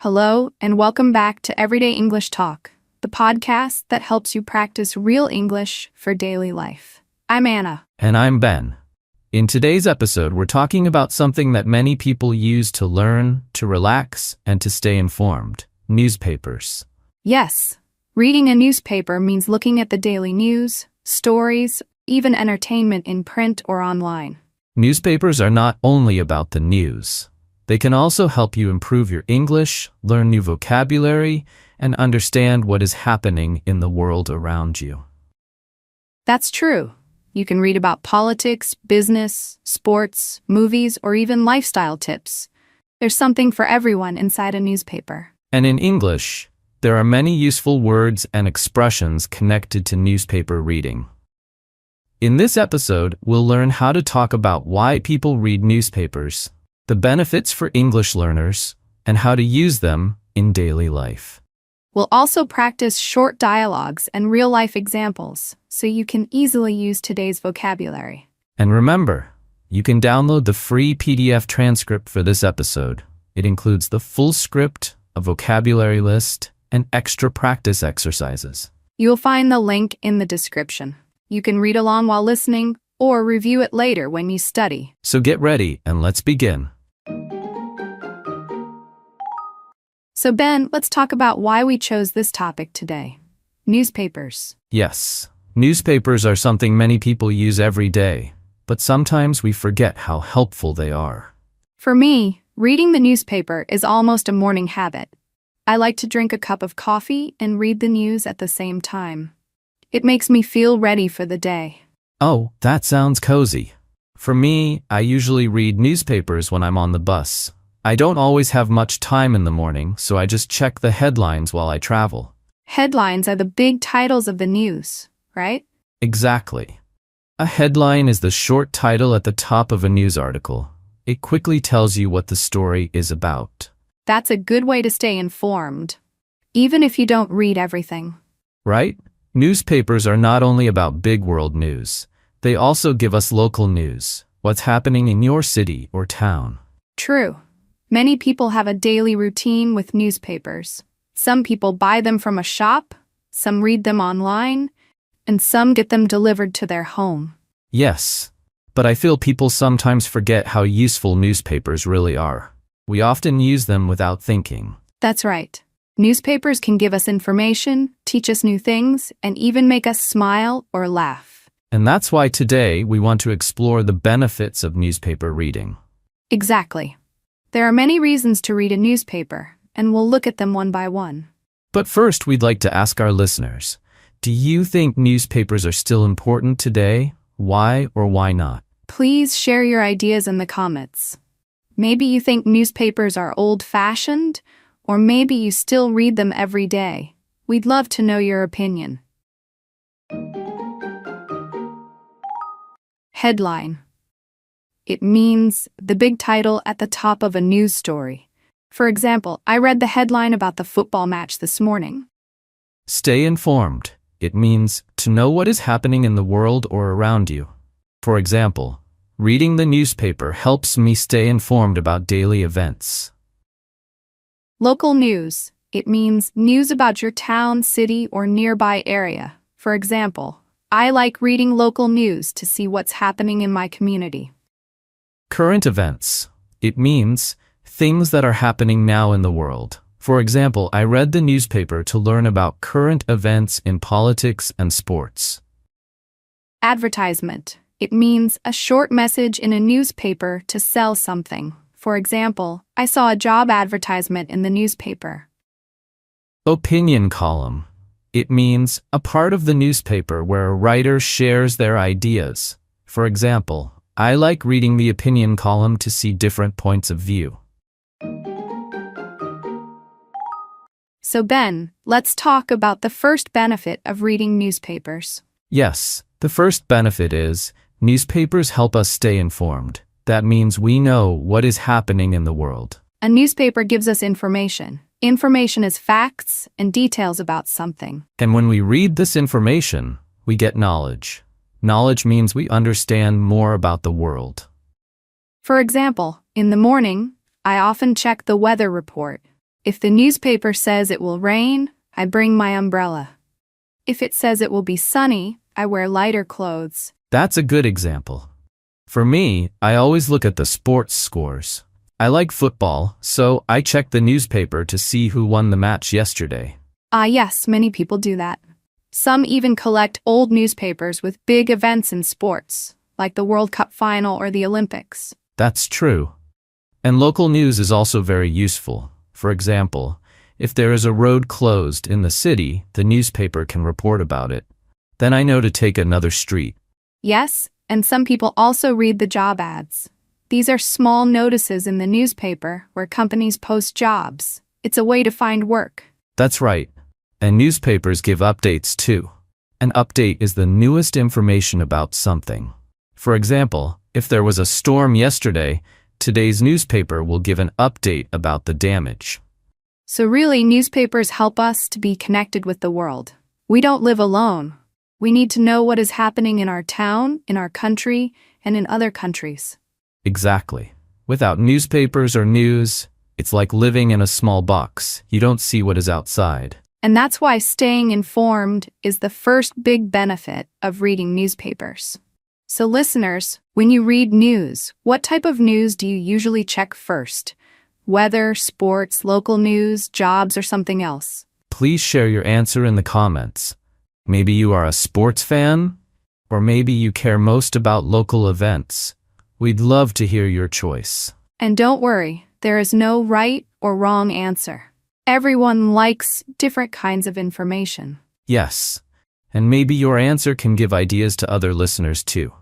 Hello, and welcome back to Everyday English Talk, the podcast that helps you practice real English for daily life. I'm Anna. And I'm Ben. In today's episode, we're talking about something that many people use to learn, to relax, and to stay informed: newspapers. Yes, reading a newspaper means looking at the daily news, stories, even entertainment in print or online. Newspapers are not only about the news. They can also help you improve your English, learn new vocabulary, and understand what is happening in the world around you. That's true. You can read about politics, business, sports, movies, or even lifestyle tips. There's something for everyone inside a newspaper. And in English, there are many useful words and expressions connected to newspaper reading. In this episode, we'll learn how to talk about why people read newspapers, the benefits for English learners, and how to use them in daily life. We'll also practice short dialogues and real-life examples, so you can easily use today's vocabulary. And remember, you can download the free PDF transcript for this episode. It includes the full script, a vocabulary list, and extra practice exercises. You'll find the link in the description. You can read along while listening, or review it later when you study. So get ready and let's begin. So Ben, let's talk about why we chose this topic today. Newspapers. Yes, newspapers are something many people use every day, but sometimes we forget how helpful they are. For me, reading the newspaper is almost a morning habit. I like to drink a cup of coffee and read the news at the same time. It makes me feel ready for the day. Oh, that sounds cozy. For me, I usually read newspapers when I'm on the bus. I don't always have much time in the morning, so I just check the headlines while I travel. Headlines are the big titles of the news, right? Exactly. A headline is the short title at the top of a news article. It quickly tells you what the story is about. That's a good way to stay informed, even if you don't read everything. Right? Newspapers are not only about big world news. They also give us local news, what's happening in your city or town. True. Many people have a daily routine with newspapers. Some people buy them from a shop, some read them online, and some get them delivered to their home. Yes, but I feel people sometimes forget how useful newspapers really are. We often use them without thinking. That's right. Newspapers can give us information, teach us new things, and even make us smile or laugh. And that's why today we want to explore the benefits of newspaper reading. Exactly. There are many reasons to read a newspaper, and we'll look at them one by one. But first, we'd like to ask our listeners, do you think newspapers are still important today? Why or why not? Please share your ideas in the comments. Maybe you think newspapers are old-fashioned, or maybe you still read them every day. We'd love to know your opinion. Headline. It means the big title at the top of a news story. For example, I read the headline about the football match this morning. Stay informed. It means to know what is happening in the world or around you. For example, reading the newspaper helps me stay informed about daily events. Local news. It means news about your town, city, or nearby area. For example, I like reading local news to see what's happening in my community. Current events. It means things that are happening now in the world. For example, I read the newspaper to learn about current events in politics and sports. Advertisement. It means a short message in a newspaper to sell something. For example, I saw a job advertisement in the newspaper. Opinion column. It means a part of the newspaper where a writer shares their ideas. For example, I like reading the opinion column to see different points of view. So Ben, let's talk about the first benefit of reading newspapers. Yes, the first benefit is newspapers help us stay informed. That means we know what is happening in the world. A newspaper gives us information. Information is facts and details about something. And when we read this information, we get knowledge. Knowledge means we understand more about the world. For example, in the morning, I often check the weather report. If the newspaper says it will rain, I bring my umbrella. If it says it will be sunny, I wear lighter clothes. That's a good example. For me, I always look at the sports scores. I like football, so I check the newspaper to see who won the match yesterday. Ah, yes, many people do that. Some even collect old newspapers with big events in sports, like the World Cup final or the Olympics. That's true. And local news is also very useful. For example, if there is a road closed in the city, the newspaper can report about it. Then I know to take another street. Yes, and some people also read the job ads. These are small notices in the newspaper where companies post jobs. It's a way to find work. That's right. And newspapers give updates too. An update is the newest information about something. For example, if there was a storm yesterday, today's newspaper will give an update about the damage. So really, newspapers help us to be connected with the world. We don't live alone. We need to know what is happening in our town, in our country, and in other countries. Exactly. Without newspapers or news, it's like living in a small box. You don't see what is outside. And that's why staying informed is the first big benefit of reading newspapers. So listeners, when you read news, what type of news do you usually check first? Weather, sports, local news, jobs, or something else? Please share your answer in the comments. Maybe you are a sports fan, or maybe you care most about local events. We'd love to hear your choice. And don't worry, there is no right or wrong answer. Everyone likes different kinds of information. Yes, and maybe your answer can give ideas to other listeners too.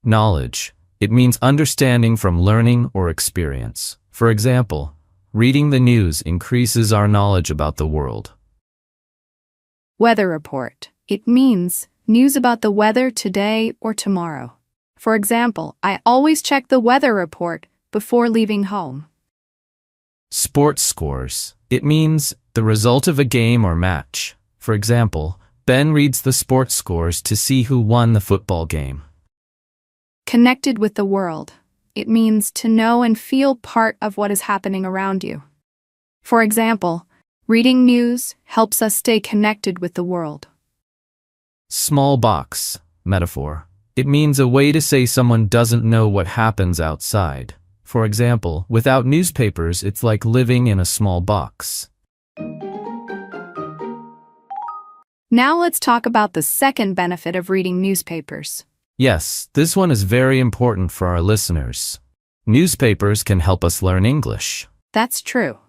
Knowledge. It means understanding from learning or experience. For example, reading the news increases our knowledge about the world. Weather report. It means news about the weather today or tomorrow. For example, I always check the weather report before leaving home. Sports scores. It means the result of a game or match. For example, Ben reads the sports scores to see who won the football game. Connected with the world. It means to know and feel part of what is happening around you. For example, reading news helps us stay connected with the world. Small box. Metaphor. It means a way to say someone doesn't know what happens outside. For example, without newspapers, it's like living in a small box. Now let's talk about the second benefit of reading newspapers. Yes, this one is very important for our listeners. Newspapers can help us learn English. That's true.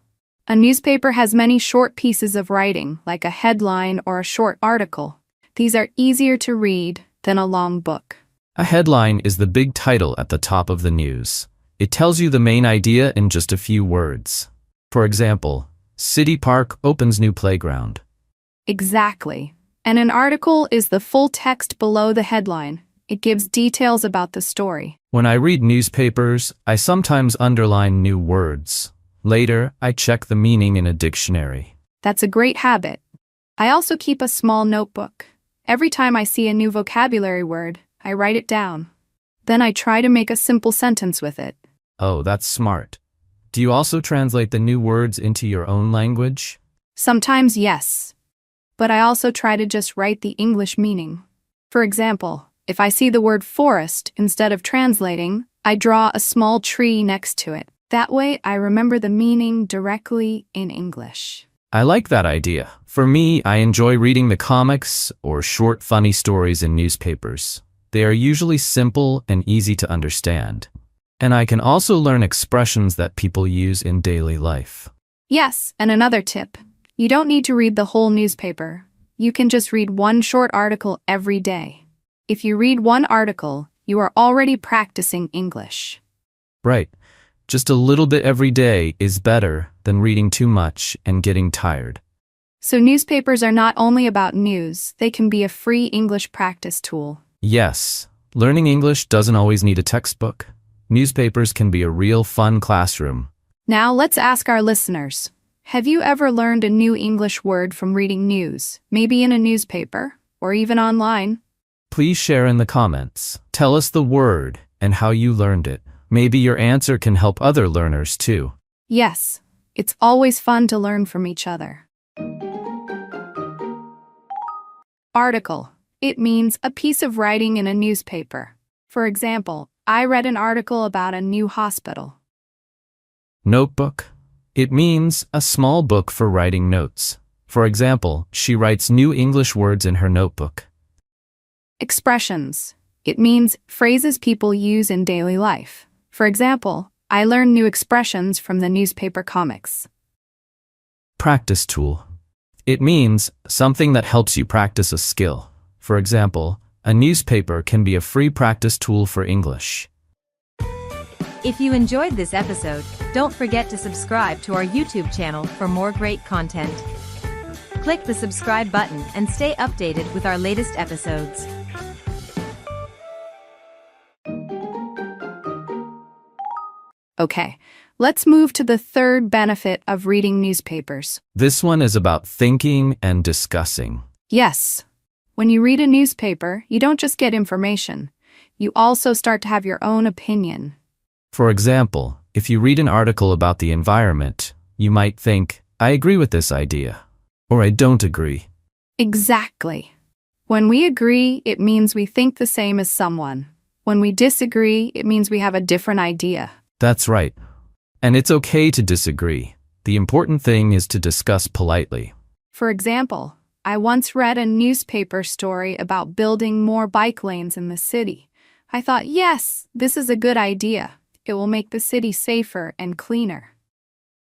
A newspaper has many short pieces of writing, like a headline or a short article. These are easier to read than a long book. A headline is the big title at the top of the news. It tells you the main idea in just a few words. For example, City Park opens new playground. Exactly. And an article is the full text below the headline. It gives details about the story. When I read newspapers, I sometimes underline new words. Later, I check the meaning in a dictionary. That's a great habit. I also keep a small notebook. Every time I see a new vocabulary word, I write it down. Then I try to make a simple sentence with it. Oh, that's smart. Do you also translate the new words into your own language? Sometimes, yes. But I also try to just write the English meaning. For example, if I see the word forest, instead of translating, I draw a small tree next to it. That way, I remember the meaning directly in English. I like that idea. For me, I enjoy reading the comics or short funny stories in newspapers. They are usually simple and easy to understand. And I can also learn expressions that people use in daily life. Yes, and another tip. You don't need to read the whole newspaper. You can just read one short article every day. If you read one article, you are already practicing English. Right. Just a little bit every day is better than reading too much and getting tired. So newspapers are not only about news, they can be a free English practice tool. Yes, learning English doesn't always need a textbook. Newspapers can be a real fun classroom. Now let's ask our listeners. Have you ever learned a new English word from reading news, maybe in a newspaper, or even online? Please share in the comments. Tell us the word and how you learned it. Maybe your answer can help other learners too. Yes, it's always fun to learn from each other. Article. It means a piece of writing in a newspaper. For example, I read an article about a new hospital. Notebook. It means a small book for writing notes. For example, she writes new English words in her notebook. Expressions. It means phrases people use in daily life. For example, I learned new expressions from the newspaper comics. Practice tool. It means something that helps you practice a skill. For example, a newspaper can be a free practice tool for English. If you enjoyed this episode, don't forget to subscribe to our YouTube channel for more great content. Click the subscribe button and stay updated with our latest episodes. Okay, let's move to the third benefit of reading newspapers. This one is about thinking and discussing. Yes, when you read a newspaper, you don't just get information. You also start to have your own opinion. For example, if you read an article about the environment, you might think, I agree with this idea, or I don't agree. Exactly. When we agree, it means we think the same as someone. When we disagree, it means we have a different idea. That's right. And it's okay to disagree. The important thing is to discuss politely. For example, I once read a newspaper story about building more bike lanes in the city. I thought, yes, this is a good idea. It will make the city safer and cleaner.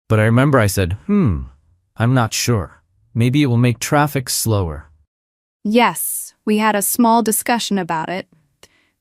But I remember I said, I'm not sure. Maybe it will make traffic slower. Yes, we had a small discussion about it.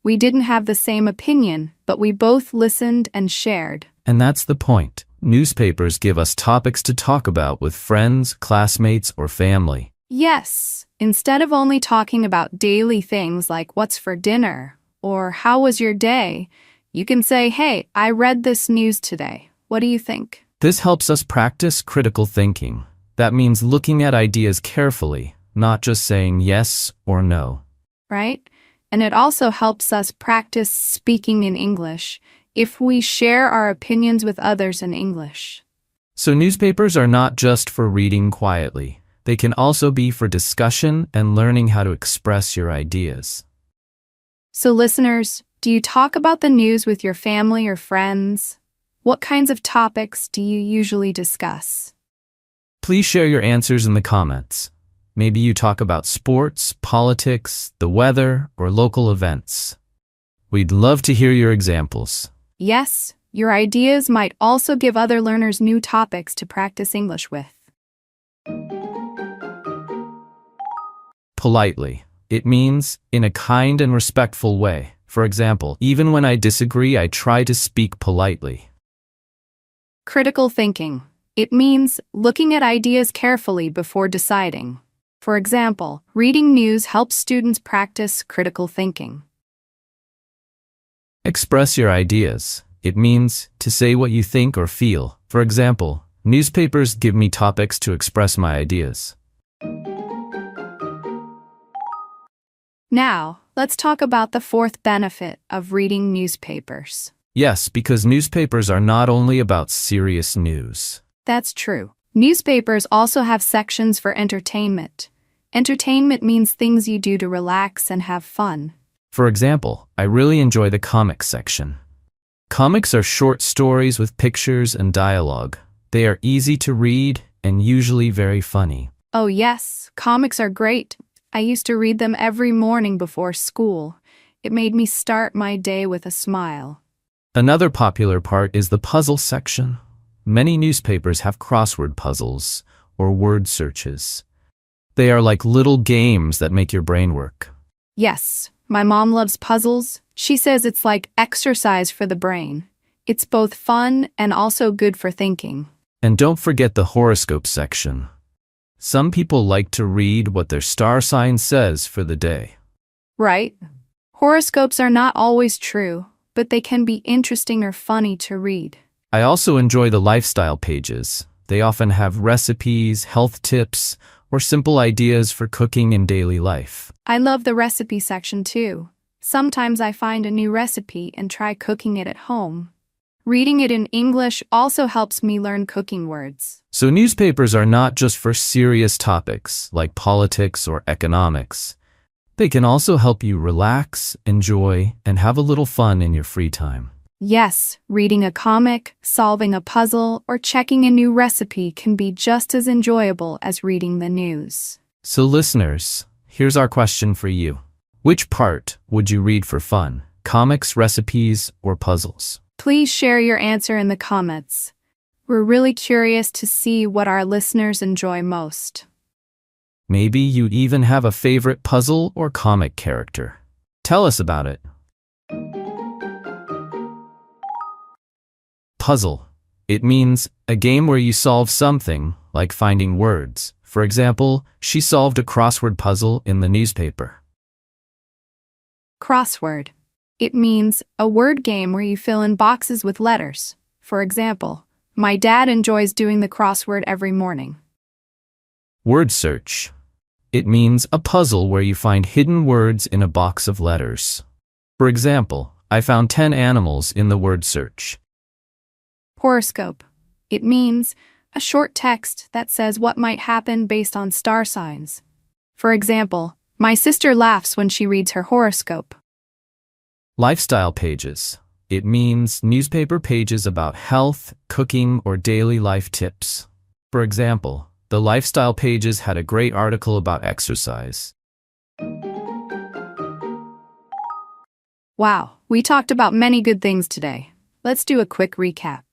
We didn't have the same opinion, but we both listened and shared. And that's the point. Newspapers give us topics to talk about with friends, classmates, or family. Yes, instead of only talking about daily things like what's for dinner or how was your day, you can say, hey, I read this news today. What do you think? This helps us practice critical thinking. That means looking at ideas carefully, not just saying yes or no. Right? And it also helps us practice speaking in English if we share our opinions with others in English. So newspapers are not just for reading quietly. They can also be for discussion and learning how to express your ideas. So listeners, do you talk about the news with your family or friends? What kinds of topics do you usually discuss? Please share your answers in the comments. Maybe you talk about sports, politics, the weather, or local events. We'd love to hear your examples. Yes, your ideas might also give other learners new topics to practice English with. Politely. It means in a kind and respectful way. For example, even when I disagree, I try to speak politely. Critical thinking. It means looking at ideas carefully before deciding. For example, reading news helps students practice critical thinking. Express your ideas. It means to say what you think or feel. For example, newspapers give me topics to express my ideas. Now, let's talk about the fourth benefit of reading newspapers. Yes, because newspapers are not only about serious news. That's true. Newspapers also have sections for entertainment. Entertainment means things you do to relax and have fun. For example, I really enjoy the comics section. Comics are short stories with pictures and dialogue. They are easy to read and usually very funny. Oh yes, comics are great. I used to read them every morning before school. It made me start my day with a smile. Another popular part is the puzzle section. Many newspapers have crossword puzzles or word searches. They are like little games that make your brain work. Yes, my mom loves puzzles. She says it's like exercise for the brain. It's both fun and also good for thinking. And don't forget the horoscope section. Some people like to read what their star sign says for the day. Right? Horoscopes are not always true, but they can be interesting or funny to read. I also enjoy the lifestyle pages. They often have recipes, health tips, or simple ideas for cooking in daily life. I love the recipe section too. Sometimes I find a new recipe and try cooking it at home. Reading it in English also helps me learn cooking words. So newspapers are not just for serious topics like politics or economics. They can also help you relax, enjoy, and have a little fun in your free time. Yes, reading a comic, solving a puzzle, or checking a new recipe can be just as enjoyable as reading the news. So listeners, here's our question for you. Which part would you read for fun? Comics, recipes, or puzzles? Please share your answer in the comments. We're really curious to see what our listeners enjoy most. Maybe you even have a favorite puzzle or comic character. Tell us about it. Puzzle. It means a game where you solve something, like finding words. For example, she solved a crossword puzzle in the newspaper. Crossword. It means a word game where you fill in boxes with letters. For example, my dad enjoys doing the crossword every morning. Word search. It means a puzzle where you find hidden words in a box of letters. For example, I found 10 animals in the word search. Horoscope. It means a short text that says what might happen based on star signs. For example, my sister laughs when she reads her horoscope. Lifestyle pages. It means newspaper pages about health, cooking, or daily life tips. For example, the lifestyle pages had a great article about exercise. Wow, we talked about many good things today. Let's do a quick recap.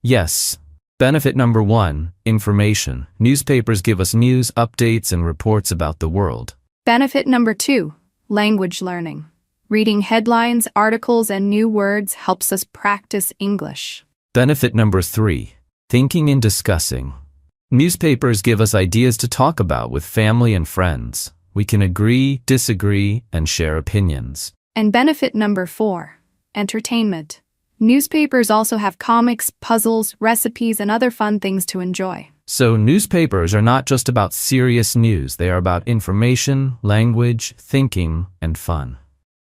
Yes. Benefit number 1, information. Newspapers give us news, updates, and reports about the world. Benefit number 2, language learning. Reading headlines, articles, and new words helps us practice English. Benefit number 3, thinking and discussing. Newspapers give us ideas to talk about with family and friends. We can agree, disagree, and share opinions. And benefit number 4, entertainment. Newspapers also have comics, puzzles, recipes, and other fun things to enjoy. So newspapers are not just about serious news. They are about information, language, thinking, and fun.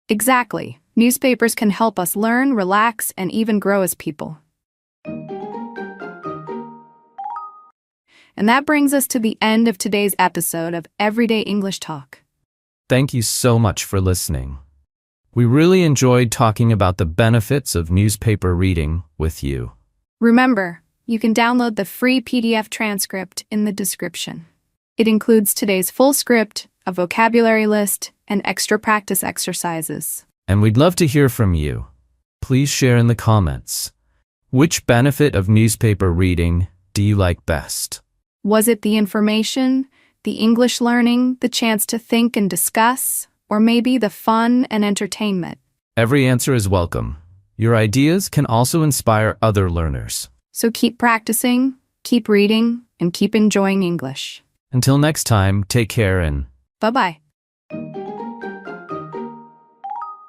Exactly. Newspapers can help us learn, relax, and even grow as people. And that brings us to the end of today's episode of Everyday English Talk. Thank you so much for listening. We really enjoyed talking about the benefits of newspaper reading with you. Remember, you can download the free PDF transcript in the description. It includes today's full script, a vocabulary list, and extra practice exercises. And we'd love to hear from you. Please share in the comments. Which benefit of newspaper reading do you like best? Was it the information, the English learning, the chance to think and discuss, or maybe the fun and entertainment? Every answer is welcome. Your ideas can also inspire other learners. So keep practicing, keep reading, and keep enjoying English. Until next time, take care and Bye-bye.